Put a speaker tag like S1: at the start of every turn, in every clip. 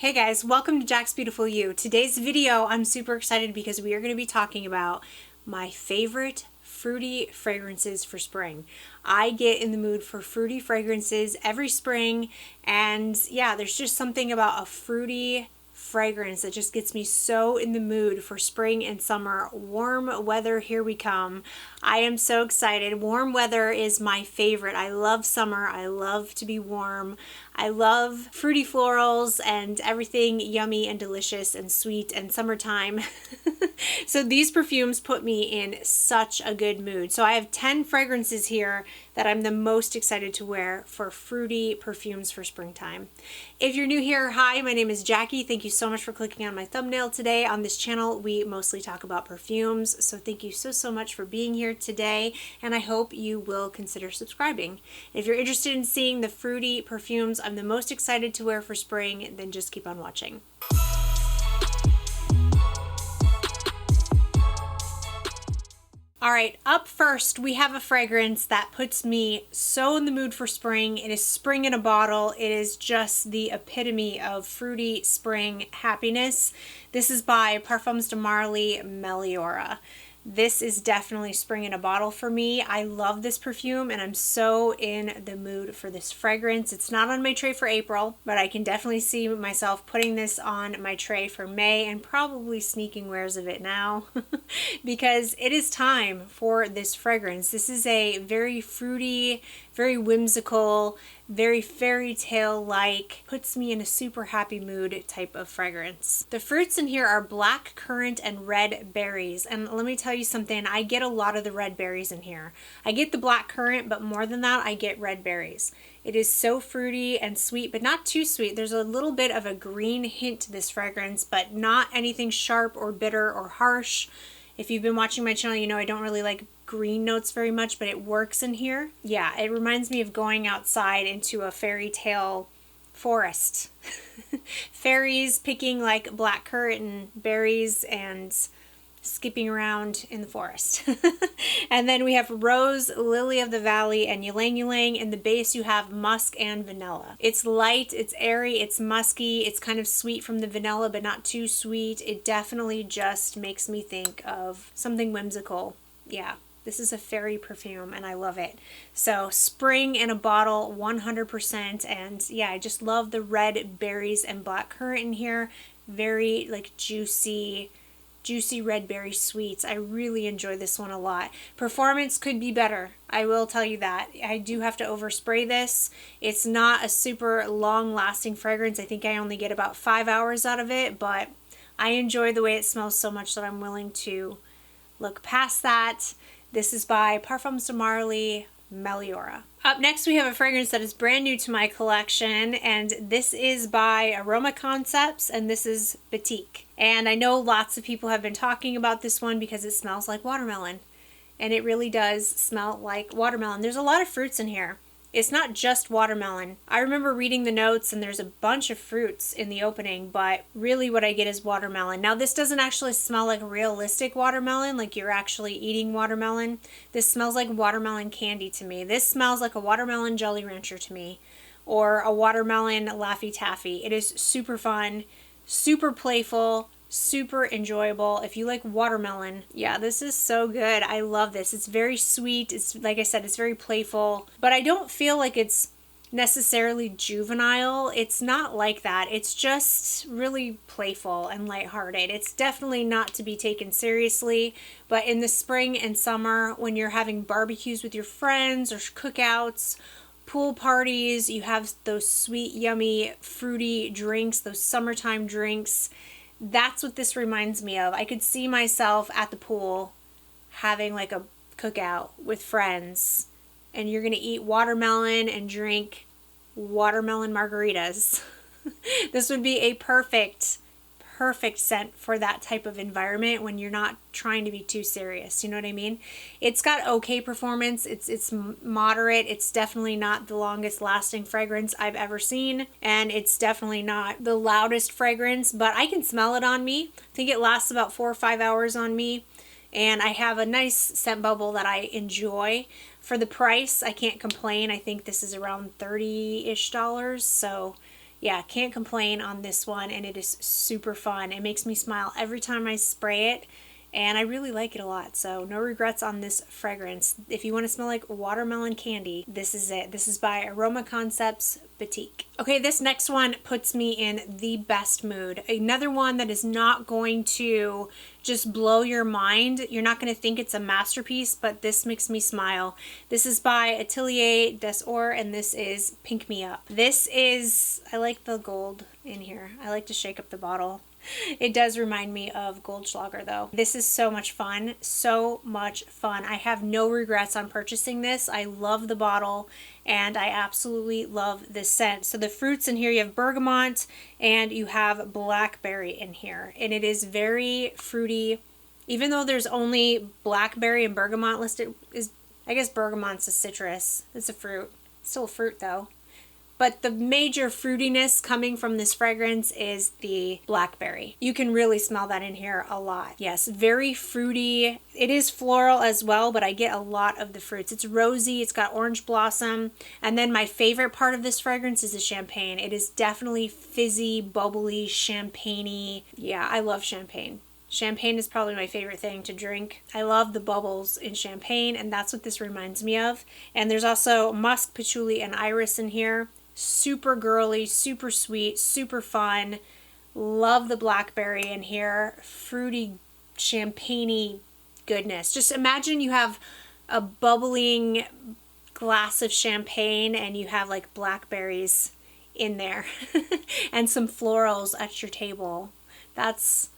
S1: Hey guys, welcome to Jack's Beautiful You. Today's video, I'm super excited because we are going to be talking about my favorite fruity fragrances for spring. I get in the mood for fruity fragrances every spring, and yeah, there's just something about a fruity fragrance that just gets me so in the mood for spring and summer. Warm weather, here we come. I am so excited. Warm weather is my favorite. I love summer. I love to be warm. I love fruity florals and everything yummy and delicious and sweet and summertime. So these perfumes put me in such a good mood. So I have 10 fragrances here that I'm the most excited to wear for fruity perfumes for springtime. If you're new here, hi, my name is Jackie. Thank you so much for clicking on my thumbnail today. On this channel, we mostly talk about perfumes. So thank you so much for being here today, and I hope you will consider subscribing. If you're interested in seeing the fruity perfumes I'm the most excited to wear for spring, then just keep on watching. All right, up first, we have a fragrance that puts me so in the mood for spring. It is spring in a bottle. It is just the epitome of fruity spring happiness. This is by Parfums de Marly Meliora. This is definitely spring in a bottle for me. I love this perfume and I'm so in the mood for this fragrance. It's not on my tray for April, but I can definitely see myself putting this on my tray for May and probably sneaking wears of it now because it is time for this fragrance. This is a very fruity, very whimsical, very fairy tale-like, puts me in a super happy mood type of fragrance. The fruits in here are black currant and red berries. And let me tell you something, I get a lot of the red berries in here. I get the black currant, but more than that, I get red berries. It is so fruity and sweet, but not too sweet. There's a little bit of a green hint to this fragrance, but not anything sharp or bitter or harsh. If you've been watching my channel, you know I don't really like green notes very much, but it works in here. Yeah, it reminds me of going outside into a fairy tale forest. Fairies picking like black currant berries and skipping around in the forest. And then we have rose, lily of the valley, and ylang ylang. In the base you have musk and vanilla. It's light, it's airy, it's musky, it's kind of sweet from the vanilla but not too sweet. It definitely just makes me think of something whimsical. Yeah, this is a fairy perfume and I love it. So spring in a bottle 100%, and yeah, I just love the red berries and black currant in here. Very like juicy red berry sweets. I really enjoy this one a lot. Performance could be better. I will tell you that. I do have to overspray this. It's not a super long lasting fragrance. I think I only get about 5 hours out of it, but I enjoy the way it smells so much that I'm willing to look past that. This is by Parfums de Marly Meliora. Up next, we have a fragrance that is brand new to my collection, and this is by Aroma Concepts, and this is Boutique. And I know lots of people have been talking about this one because it smells like watermelon, and it really does smell like watermelon. There's a lot of fruits in here. It's not just watermelon. I remember reading the notes and there's a bunch of fruits in the opening, but really what I get is watermelon. Now this doesn't actually smell like realistic watermelon, like you're actually eating watermelon. This smells like watermelon candy to me. This smells like a watermelon Jolly Rancher to me, or a watermelon Laffy Taffy. It is super fun, super playful, super enjoyable. If you like watermelon, yeah, this is so good. I love this. It's very sweet. It's like I said, it's very playful, but I don't feel like it's necessarily juvenile. It's not like that. It's just really playful and lighthearted. It's definitely not to be taken seriously, but in the spring and summer when you're having barbecues with your friends or cookouts, pool parties, you have those sweet, yummy, fruity drinks, those summertime drinks. That's what this reminds me of. I could see myself at the pool having like a cookout with friends, and you're going to eat watermelon and drink watermelon margaritas. This would be a perfect scent for that type of environment when you're not trying to be too serious. You know what I mean? It's got okay performance. It's moderate. It's definitely not the longest lasting fragrance I've ever seen, and it's definitely not the loudest fragrance, but I can smell it on me. I think it lasts about 4 or 5 hours on me, and I have a nice scent bubble that I enjoy. For the price, I can't complain. I think this is around $30-ish, so yeah, can't complain on this one, and it is super fun. It makes me smile every time I spray it, and I really like it a lot, so no regrets on this fragrance. If you want to smell like watermelon candy, this is it. This is by Aroma Concepts Boutique. Okay, this next one puts me in the best mood. Another one that is not going to just blow your mind. You're not going to think it's a masterpiece, but this makes me smile. This is by Atelier des Ors, and this is Pink Me Up. This is, I like the gold in here. I like to shake up the bottle. It does remind me of Goldschlager though. This is so much fun, so much fun. I have no regrets on purchasing this. I love the bottle and I absolutely love this scent. So the fruits in here, you have bergamot and you have blackberry in here, and it is very fruity. Even though there's only blackberry and bergamot listed, I guess bergamot's a citrus. It's a fruit. It's still a fruit though. But the major fruitiness coming from this fragrance is the blackberry. You can really smell that in here a lot. Yes, very fruity. It is floral as well, but I get a lot of the fruits. It's rosy, it's got orange blossom. And then my favorite part of this fragrance is the champagne. It is definitely fizzy, bubbly, champagne-y. Yeah, I love champagne. Champagne is probably my favorite thing to drink. I love the bubbles in champagne, and that's what this reminds me of. And there's also musk, patchouli, and iris in here. Super girly, super sweet, super fun. Love the blackberry in here. Fruity, champagne-y goodness. Just imagine you have a bubbling glass of champagne and you have like blackberries in there and some florals at your table. That's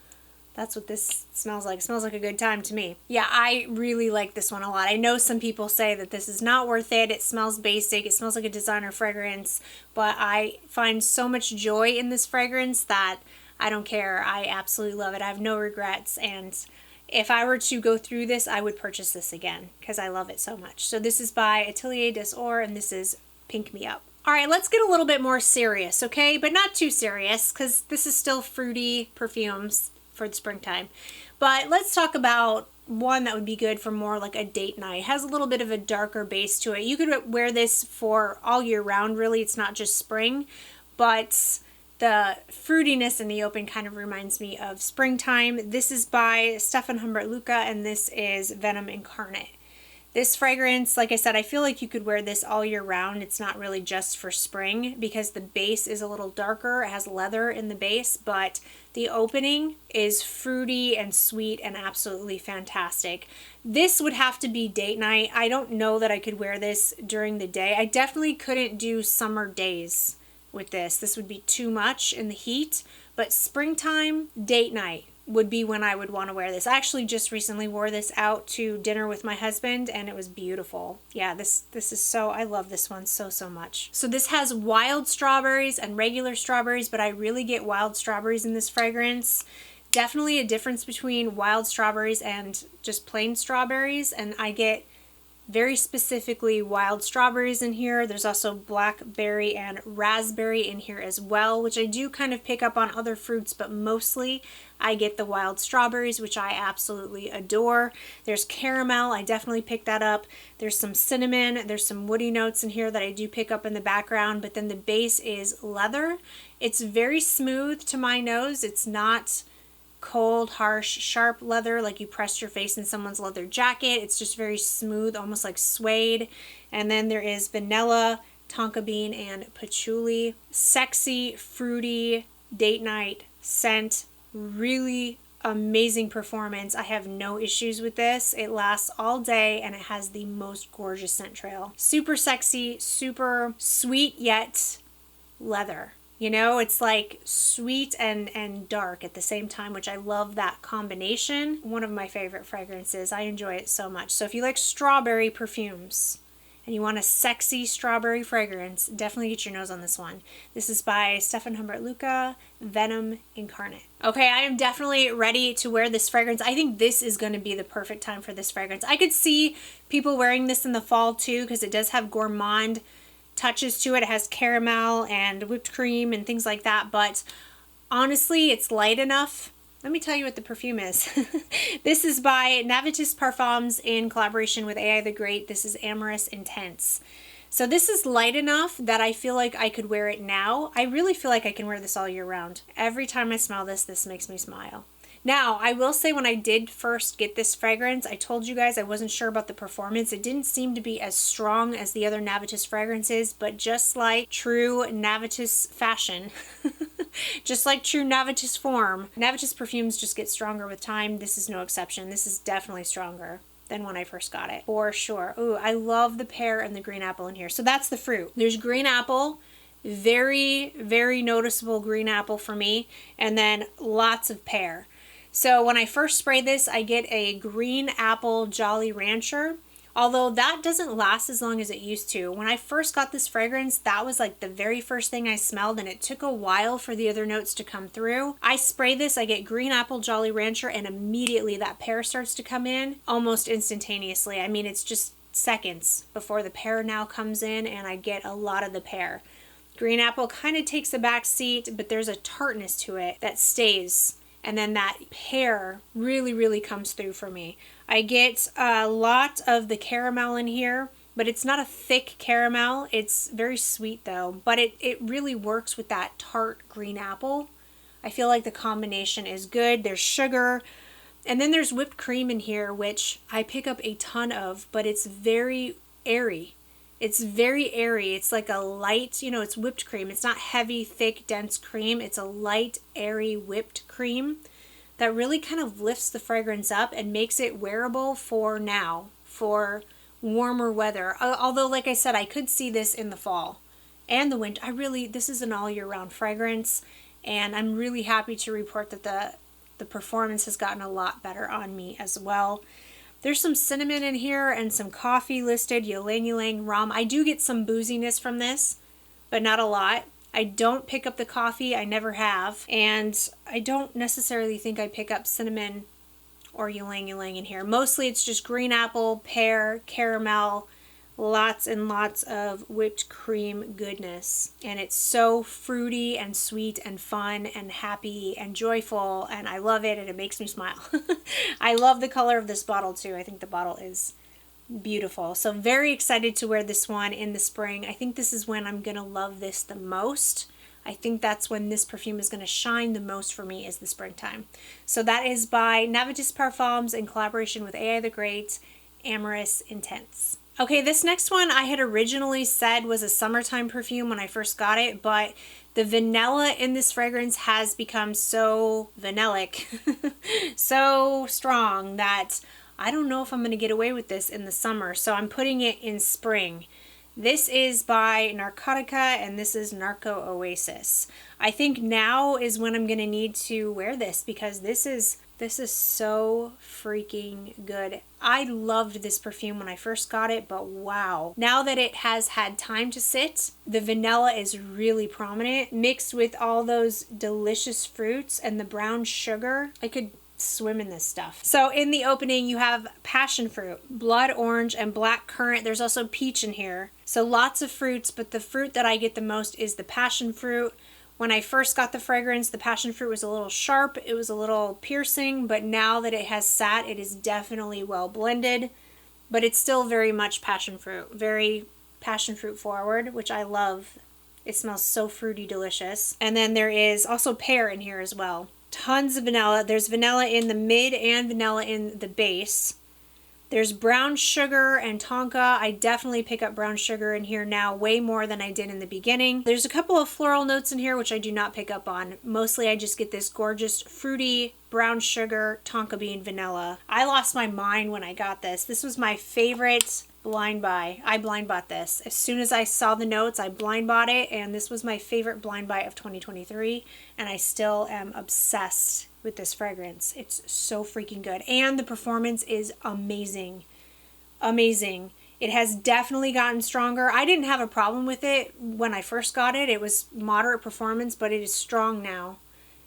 S1: what this smells like. It smells like a good time to me. Yeah, I really like this one a lot. I know some people say that this is not worth it. It smells basic. It smells like a designer fragrance. But I find so much joy in this fragrance that I don't care. I absolutely love it. I have no regrets. And if I were to go through this, I would purchase this again because I love it so much. So this is by Atelier des Ors, and this is Pink Me Up. All right, let's get a little bit more serious, okay? But not too serious because this is still fruity perfumes for the springtime. But let's talk about one that would be good for more like a date night. It has a little bit of a darker base to it. You could wear this for all year round, really. It's not just spring, but the fruitiness in the open kind of reminds me of springtime. This is by Stéphane Humbert, and this is Venom Incarnate. This fragrance, like I said, I feel like you could wear this all year round. It's not really just for spring because the base is a little darker. It has leather in the base, but the opening is fruity and sweet and absolutely fantastic. This would have to be date night. I don't know that I could wear this during the day. I definitely couldn't do summer days with this. This would be too much in the heat, but springtime, date night would be when I would want to wear this. I actually just recently wore this out to dinner with my husband and it was beautiful. Yeah, this is so, I love this one so much. So this has wild strawberries and regular strawberries, but I really get wild strawberries in this fragrance. Definitely a difference between wild strawberries and just plain strawberries, and I get very specifically wild strawberries in here. There's also blackberry and raspberry in here as well, which I do kind of pick up on other fruits, but mostly I get the wild strawberries, which I absolutely adore. There's caramel, I definitely pick that up. There's some cinnamon, there's some woody notes in here that I do pick up in the background, but then the base is leather. It's very smooth to my nose. It's not cold, harsh, sharp leather like you press your face in someone's leather jacket. It's just very smooth, almost like suede. And then there is vanilla, tonka bean, and patchouli. Sexy, fruity, date night scent. Really amazing performance. I have no issues with this. It lasts all day and it has the most gorgeous scent trail. Super sexy, super sweet, yet leather. You know, it's like sweet and dark at the same time, which I love that combination. One of my favorite fragrances. I enjoy it so much. So if you like strawberry perfumes and you want a sexy strawberry fragrance, definitely get your nose on this one. This is by Stéphane Humbert, Venom Incarnate. Okay, I am definitely ready to wear this fragrance. I think this is going to be the perfect time for this fragrance. I could see people wearing this in the fall too because it does have gourmand touches to it. It has caramel and whipped cream and things like that, but honestly, it's light enough. Let me tell you what the perfume is. This is by Navitus Parfums in collaboration with AI the Great. This is Amorous Intense. So this is light enough that I feel like I could wear it now. I really feel like I can wear this all year round. Every time I smell this, this makes me smile. Now, I will say when I did first get this fragrance, I told you guys I wasn't sure about the performance. It didn't seem to be as strong as the other Navitus fragrances, but just like true Navitus fashion, just like true Navitus form, Navitus perfumes just get stronger with time. This is no exception. This is definitely stronger than when I first got it, for sure. Ooh, I love the pear and the green apple in here. So that's the fruit. There's green apple, very, very noticeable green apple for me, and then lots of pear. So when I first spray this, I get a green apple Jolly Rancher, although that doesn't last as long as it used to. When I first got this fragrance, that was like the very first thing I smelled, and it took a while for the other notes to come through. I spray this, I get green apple Jolly Rancher, and immediately that pear starts to come in almost instantaneously. I mean, it's just seconds before the pear now comes in, and I get a lot of the pear. Green apple kind of takes a back seat, but there's a tartness to it that stays. And then that pear really, really comes through for me. I get a lot of the caramel in here, but it's not a thick caramel. It's very sweet though, but it really works with that tart green apple. I feel like the combination is good. There's sugar, and then there's whipped cream in here, which I pick up a ton of, but it's very airy. It's very airy. It's like a light, you know, it's whipped cream. It's not heavy, thick, dense cream. It's a light, airy whipped cream that really kind of lifts the fragrance up and makes it wearable for now, for warmer weather. Although, like I said, I could see this in the fall and the winter. This is an all year round fragrance, and I'm really happy to report that the performance has gotten a lot better on me as well. There's some cinnamon in here and some coffee listed, ylang ylang rum. I do get some booziness from this, but not a lot. I don't pick up the coffee, I never have, and I don't necessarily think I pick up cinnamon or ylang ylang in here. Mostly it's just green apple, pear, caramel, lots and lots of whipped cream goodness. And it's so fruity and sweet and fun and happy and joyful, and I love it, and it makes me smile. I love the color of this bottle too. I think the bottle is beautiful. So I'm very excited to wear this one in the spring. I think this is when I'm gonna love this the most. I think that's when this perfume is going to shine the most for me, is the springtime. So that is by Navitus Parfums in collaboration with AI the Great, Amorous Intense. Okay, this next one I had originally said was a summertime perfume when I first got it, but the vanilla in this fragrance has become so vanillic, so strong, that I don't know if I'm going to get away with this in the summer, so I'm putting it in spring. This is by Narcotica, and this is Narco Oasis. I think now is when I'm going to need to wear this, because this is so freaking good. I loved this perfume when I first got it, but wow. Now that it has had time to sit, the vanilla is really prominent, mixed with all those delicious fruits and the brown sugar. I could swim in this stuff. So in the opening you have passion fruit, blood orange, and black currant. There's also peach in here. So lots of fruits, but the fruit that I get the most is the passion fruit. When I first got the fragrance, the passion fruit was a little sharp, it was a little piercing, but now that it has sat, it is definitely well blended, but it's still very much passion fruit, very passion fruit forward, which I love. It smells so fruity delicious. And then there is also pear in here as well. Tons of vanilla. There's vanilla in the mid and vanilla in the base. There's brown sugar and tonka. I definitely pick up brown sugar in here now way more than I did in the beginning. There's a couple of floral notes in here which I do not pick up on. Mostly I just get this gorgeous fruity brown sugar, tonka bean, vanilla. I lost my mind when I got this. This was my favorite blind buy. I blind bought this. As soon as I saw the notes, I blind bought it, and this was my favorite blind buy of 2023, and I still am obsessed with this fragrance. It's so freaking good, and the performance is amazing. Amazing. It has definitely gotten stronger. I didn't have a problem with it when I first got it. It was moderate performance, but it is strong now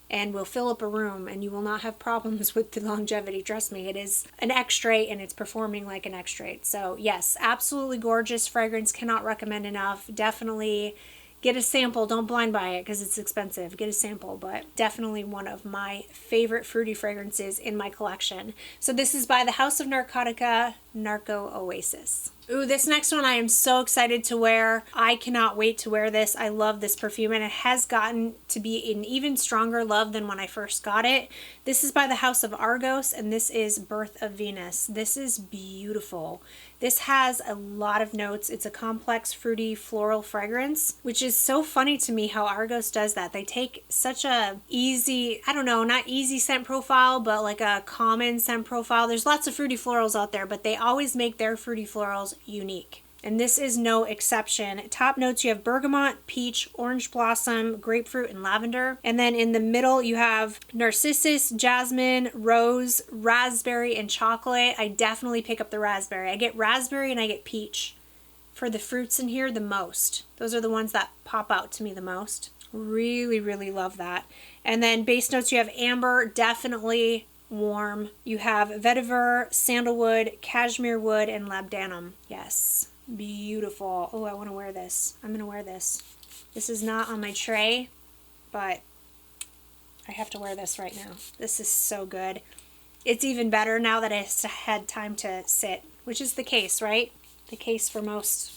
S1: and will fill up a room, and you will not have problems with the longevity. Trust me, it is an extrait and it's performing like an extrait. So yes, absolutely gorgeous fragrance. Cannot recommend enough. Definitely get a sample. Don't blind buy it because it's expensive. Get a sample, but definitely one of my favorite fruity fragrances in my collection. So this is by the House of Narcotica, Narco Oasis. Ooh, this next one I am so excited to wear. I cannot wait to wear this. I love this perfume, and it has gotten to be an even stronger love than when I first got it. This is by the House of Argos, and this is Birth of Venus. This is beautiful. This has a lot of notes. It's a complex, fruity, floral fragrance, which is so funny to me how Argos does that. They take such a easy, I don't know, not easy scent profile, but like a common scent profile. There's lots of fruity florals out there, but they always make their fruity florals unique. And this is no exception. Top notes, you have bergamot, peach, orange blossom, grapefruit, and lavender. And then in the middle, you have narcissus, jasmine, rose, raspberry, and chocolate. I definitely pick up the raspberry. I get raspberry and I get peach for the fruits in here the most. Those are the ones that pop out to me the most. Really, really love that. And then base notes, you have amber, definitely warm. You have vetiver, sandalwood, cashmere wood, and labdanum. Yes. Beautiful. Oh, I want to wear this. I'm going to wear this. This is not on my tray, but I have to wear this right now. This is so good. It's even better now that it's had time to sit, which is the case, right? The case for most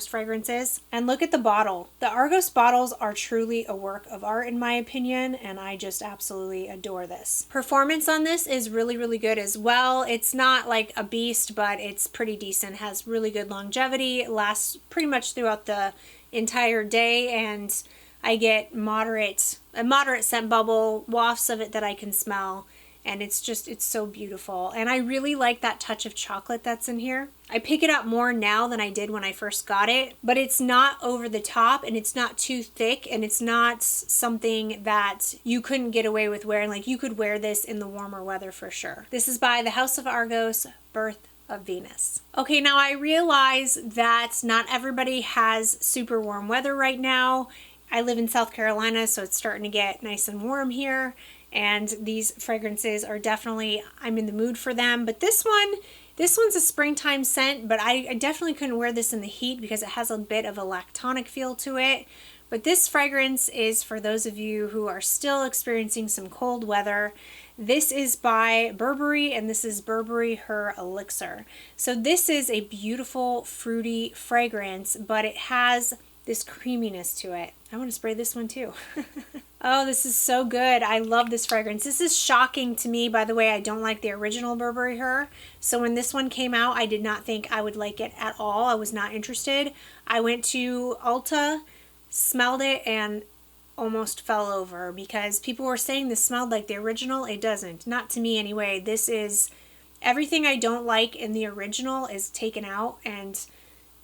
S1: fragrances. And look at the bottle. The Argos bottles are truly a work of art in my opinion, and I just absolutely adore this. Performance on this is really, really good as well. It's not like a beast, but it's pretty decent. It has really good longevity. It lasts pretty much throughout the entire day, and I get a moderate scent bubble, wafts of it that I can smell. And it's so beautiful. And I really like that touch of chocolate that's in here. I pick it up more now than I did when I first got it, but it's not over the top and it's not too thick and it's not something that you couldn't get away with wearing. Like you could wear this in the warmer weather for sure. This is by the House of Argos, Birth of Venus. Okay, now I realize that not everybody has super warm weather right now. I live in South Carolina, so it's starting to get nice and warm here. And these fragrances are definitely, I'm in the mood for them. But this one's a springtime scent, but I definitely couldn't wear this in the heat because it has a bit of a lactonic feel to it. But this fragrance is for those of you who are still experiencing some cold weather. This is by Burberry, and this is Burberry Her Elixir. So this is a beautiful, fruity fragrance, but it has this creaminess to it. I want to spray this one too. Oh, this is so good. I love this fragrance. This is shocking to me, by the way. I don't like the original Burberry Her. So when this one came out, I did not think I would like it at all. I was not interested. I went to Ulta, smelled it, and almost fell over because people were saying this smelled like the original. It doesn't. Not to me anyway. This is everything I don't like in the original is taken out, and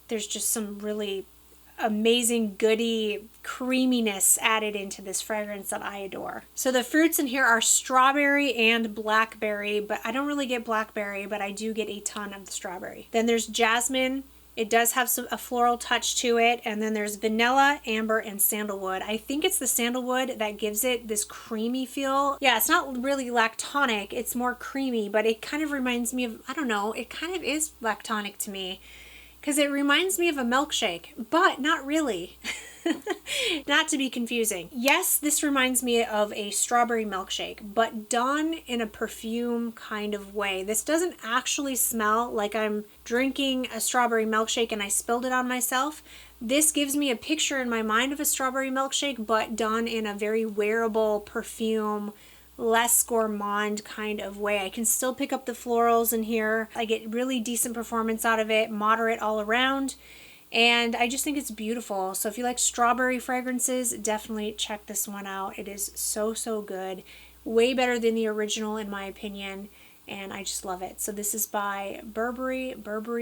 S1: there's just some really amazing goody creaminess added into this fragrance that I adore. So the fruits in here are strawberry and blackberry, but I don't really get blackberry, but I do get a ton of the strawberry. Then there's jasmine. It does have a floral touch to it. And then there's vanilla, amber, and sandalwood. I think it's the sandalwood that gives it this creamy feel. Yeah, it's not really lactonic. It's more creamy, but it kind of reminds me of, I don't know, it kind of is lactonic to me. Because it reminds me of a milkshake, but not really. Not to be confusing. Yes, this reminds me of a strawberry milkshake, but done in a perfume kind of way. This doesn't actually smell like I'm drinking a strawberry milkshake and I spilled it on myself. This gives me a picture in my mind of a strawberry milkshake, but done in a very wearable perfume, less gourmand kind of way. I can still pick up the florals in here. I get really decent performance out of it, moderate all around, and I just think it's beautiful. So if you like strawberry fragrances, definitely check this one out. It is so, so good. Way better than the original in my opinion, and I just love it. So this is by Burberry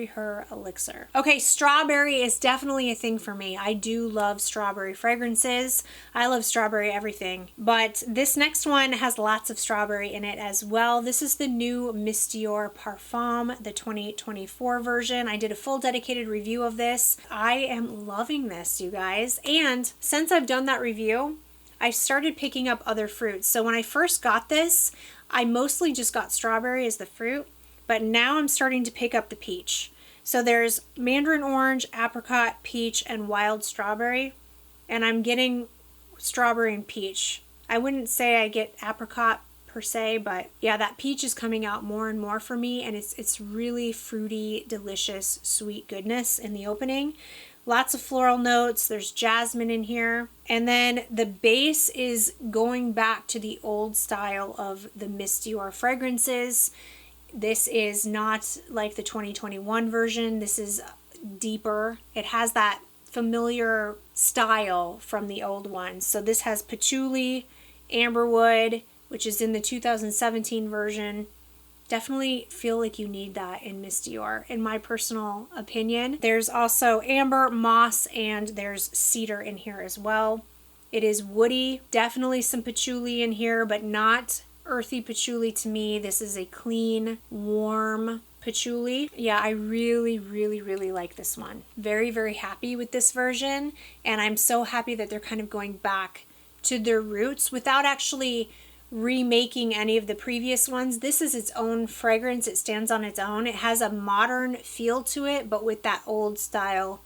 S1: Her Elixir. Okay, strawberry is definitely a thing for me. I do love strawberry fragrances. I love strawberry everything. But this next one has lots of strawberry in it as well. This is the new Miss Dior Parfum, the 2024 version. I did a full dedicated review of this. I am loving this, you guys. And since I've done that review, I started picking up other fruits. So when I first got this, I mostly just got strawberry as the fruit, but now I'm starting to pick up the peach. So there's mandarin orange, apricot, peach, and wild strawberry, and I'm getting strawberry and peach. I wouldn't say I get apricot per se, but yeah, that peach is coming out more and more for me, and it's really fruity, delicious, sweet goodness in the opening. Lots of floral notes. There's jasmine in here. And then the base is going back to the old style of the Miss Dior fragrances. This is not like the 2021 version. This is deeper. It has that familiar style from the old ones. So this has patchouli, amberwood, which is in the 2017 version. Definitely feel like you need that in Miss Dior, in my personal opinion. There's also amber, moss, and there's cedar in here as well. It is woody, definitely some patchouli in here, but not earthy patchouli to me. This is a clean, warm patchouli. Yeah, I really, really, really like this one. Very, very happy with this version, and I'm so happy that they're kind of going back to their roots without actually remaking any of the previous ones. This is its own fragrance. It stands on its own. It has a modern feel to it, but with that old style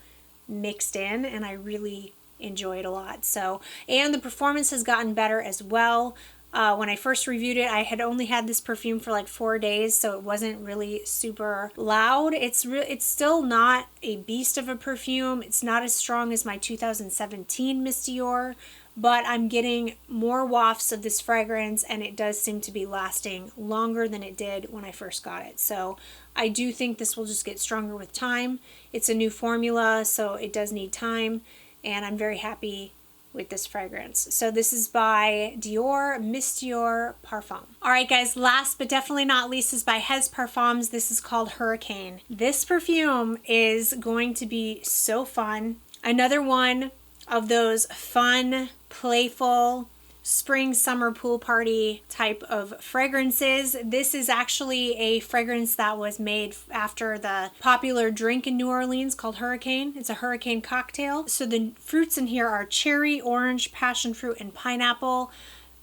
S1: mixed in, and I really enjoy it a lot. So, and the performance has gotten better as well. When I first reviewed it, I had only had this perfume for like 4 days, so it wasn't really super loud. It's still not a beast of a perfume. It's not as strong as my 2017 Miss Dior, but I'm getting more wafts of this fragrance, and it does seem to be lasting longer than it did when I first got it. So I do think this will just get stronger with time. It's a new formula, so it does need time, and I'm very happy with this fragrance. So this is by Dior, Miss Dior Parfum. All right, guys, last but definitely not least is by Hez Parfums. This is called Hurricane. This perfume is going to be so fun. Another one of those fun, playful, spring, summer pool party type of fragrances. This is actually a fragrance that was made after the popular drink in New Orleans called Hurricane. It's a hurricane cocktail. So the fruits in here are cherry, orange, passion fruit, and pineapple.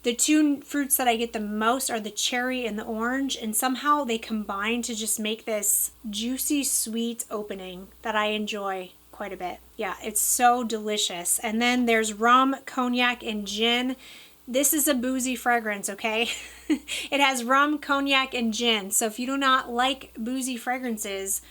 S1: The two fruits that I get the most are the cherry and the orange, and somehow they combine to just make this juicy, sweet opening that I enjoy quite a bit. Yeah, it's so delicious. And then there's rum, cognac, and gin. This is a boozy fragrance, okay? It has rum, cognac, and gin. So if you do not like boozy fragrances,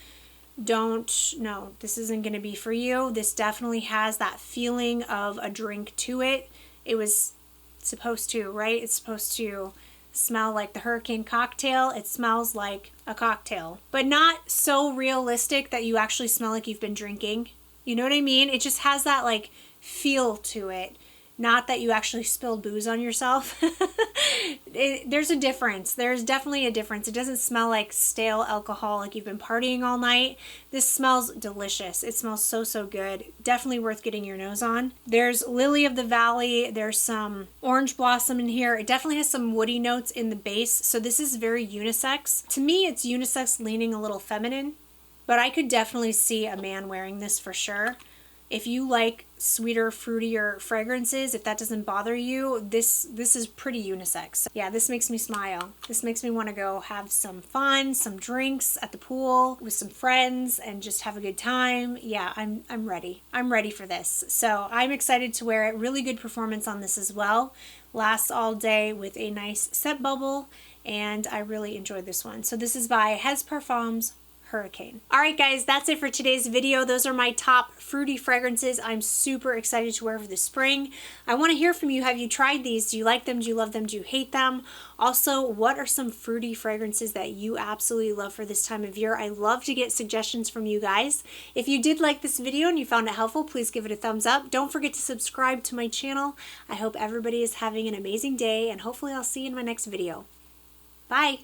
S1: no, this isn't going to be for you. This definitely has that feeling of a drink to it. It was supposed to, right? It's supposed to smell like the hurricane cocktail. It smells like a cocktail, but not so realistic that you actually smell like you've been drinking. You know what I mean? It just has that like feel to it. Not that you actually spilled booze on yourself. There's a difference. There's definitely a difference. It doesn't smell like stale alcohol, like you've been partying all night. This smells delicious. It smells so, so good. Definitely worth getting your nose on. There's Lily of the Valley. There's some orange blossom in here. It definitely has some woody notes in the base. So this is very unisex. To me, it's unisex leaning a little feminine, but I could definitely see a man wearing this for sure. If you like sweeter, fruitier fragrances, if that doesn't bother you, this is pretty unisex. Yeah, this makes me smile. This makes me want to go have some fun, some drinks at the pool with some friends and just have a good time. Yeah, I'm ready. I'm ready for this. So I'm excited to wear it. Really good performance on this as well. Lasts all day with a nice scent bubble, and I really enjoyed this one. So this is by Hez Parfums Hurricane. All right, guys, that's it for today's video. Those are my top fruity fragrances I'm super excited to wear for the spring. I want to hear from you. Have you tried these? Do you like them? Do you love them? Do you hate them? Also, what are some fruity fragrances that you absolutely love for this time of year? I love to get suggestions from you guys. If you did like this video and you found it helpful, please give it a thumbs up. Don't forget to subscribe to my channel. I hope everybody is having an amazing day, and hopefully I'll see you in my next video. Bye.